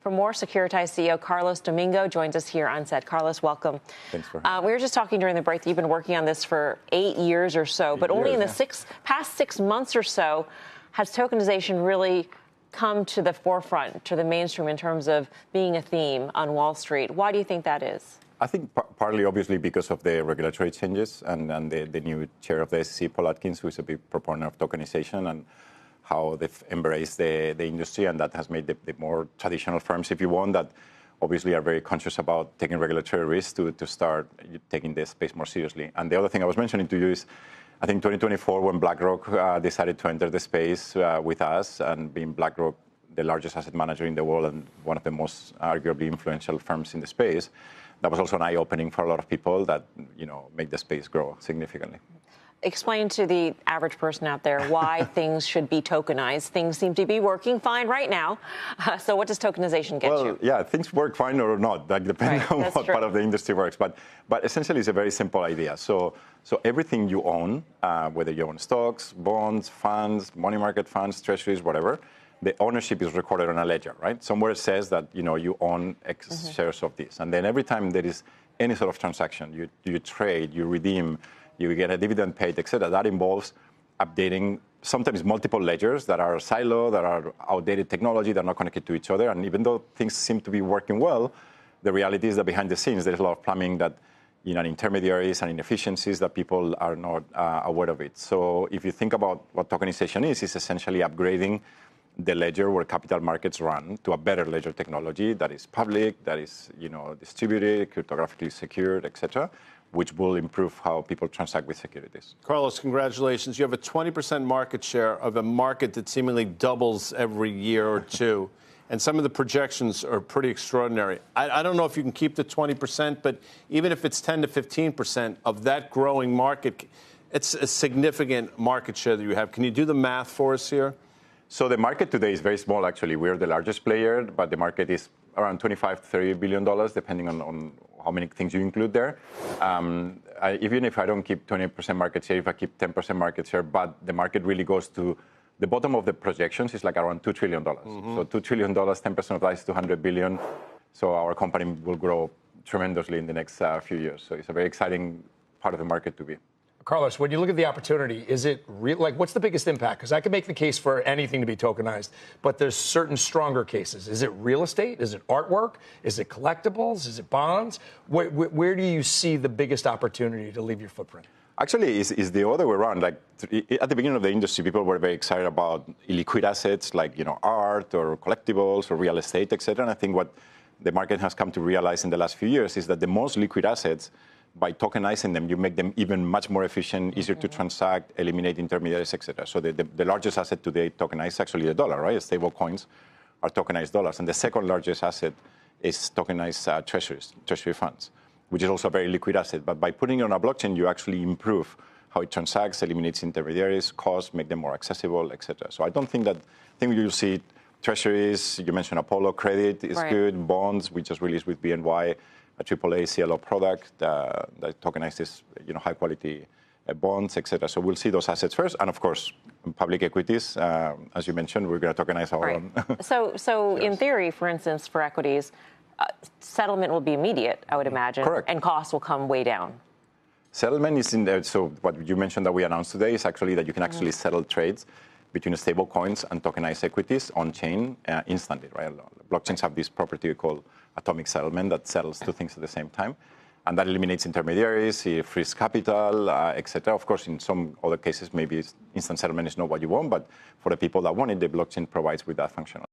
For more, Securitize CEO Carlos Domingo joins us here on set. Carlos, welcome. Thanks for having me. We were just talking during the break that you've been working on this for 8 years or so, but only in the past 6 months or so has tokenization really come to the forefront, to the mainstream in terms of being a theme on Wall Street. Why do you think that is? I think partly, obviously, because of the regulatory changes and the new chair of the SEC, Paul Atkins, who is a big proponent of tokenization, and how they've embraced the industry, and that has made the more traditional firms, if you want, that obviously are very conscious about taking regulatory risks to start taking this space more seriously. And the other thing I was mentioning to you is, I think 2024, when BlackRock decided to enter the space with us, and being BlackRock the largest asset manager in the world and one of the most arguably influential firms in the space, that was also an eye-opening for a lot of people that, make the space grow significantly. Explain to the average person out there why things should be tokenized. Things seem to be working fine right now. So what does tokenization get you? Well, yeah, things work fine or not, depending on what part of the industry works. But essentially, it's a very simple idea. So everything you own, whether you own stocks, bonds, funds, money market funds, treasuries, whatever, the ownership is recorded on a ledger, right? Somewhere it says that, you own X shares of this. And then every time there is any sort of transaction, you trade, you redeem, you get a dividend paid, et cetera, that involves updating sometimes multiple ledgers that are siloed, that are outdated technology, that are not connected to each other. And even though things seem to be working well, the reality is that behind the scenes, there's a lot of plumbing that, intermediaries and inefficiencies that people are not aware of it. So if you think about what tokenization is, it's essentially upgrading the ledger where capital markets run to a better ledger technology that is public, that is, distributed, cryptographically secured, et cetera, which will improve how people transact with securities. Carlos, congratulations. You have a 20% market share of a market that seemingly doubles every year or two. And some of the projections are pretty extraordinary. I don't know if you can keep the 20%, but even if it's 10 to 15% of that growing market, it's a significant market share that you have. Can you do the math for us here? So the market today is very small, actually. We're the largest player, but the market is around $25 to $30 billion, depending on how many things you include there. Even if I don't keep 20% market share, if I keep 10% market share, but the market really goes to the bottom of the projections is like around $2 trillion. So $2 trillion, 10% of that is $200 billion. So our company will grow tremendously in the next few years. So it's a very exciting part of the market to be. Carlos, when you look at the opportunity, is it real? Like, what's the biggest impact? Because I can make the case for anything to be tokenized, but there's certain stronger cases. Is it real estate? Is it artwork? Is it collectibles? Is it bonds? Where do you see the biggest opportunity to leave your footprint? Actually, it's the other way around. Like, at the beginning of the industry, people were very excited about illiquid assets like, art or collectibles or real estate, et cetera. And I think what the market has come to realize in the last few years is that the most liquid assets, by tokenizing them, you make them even much more efficient, easier to transact, eliminate intermediaries, et cetera. So the largest asset today tokenized is actually the dollar, right? Stable coins are tokenized dollars. And the second largest asset is tokenized treasury funds, which is also a very liquid asset. But by putting it on a blockchain, you actually improve how it transacts, eliminates intermediaries, costs, make them more accessible, et cetera. So I think you'll see treasuries. You mentioned Apollo Credit is good. Bonds, we just released with BNY a AAA CLO product that tokenizes, high quality bonds, et cetera. So we'll see those assets first. And of course, public equities, as you mentioned, we're going to tokenize our own. So in theory, for instance, for equities, settlement will be immediate, I would imagine. Correct. And costs will come way down. Settlement is in there. So what you mentioned that we announced today is actually that you can actually settle trades between stable coins and tokenized equities on chain instantly, right? Blockchains have this property called atomic settlement that settles two things at the same time. And that eliminates intermediaries, it frees capital, et cetera. Of course, in some other cases, maybe instant settlement is not what you want, but for the people that want it, the blockchain provides with that functionality.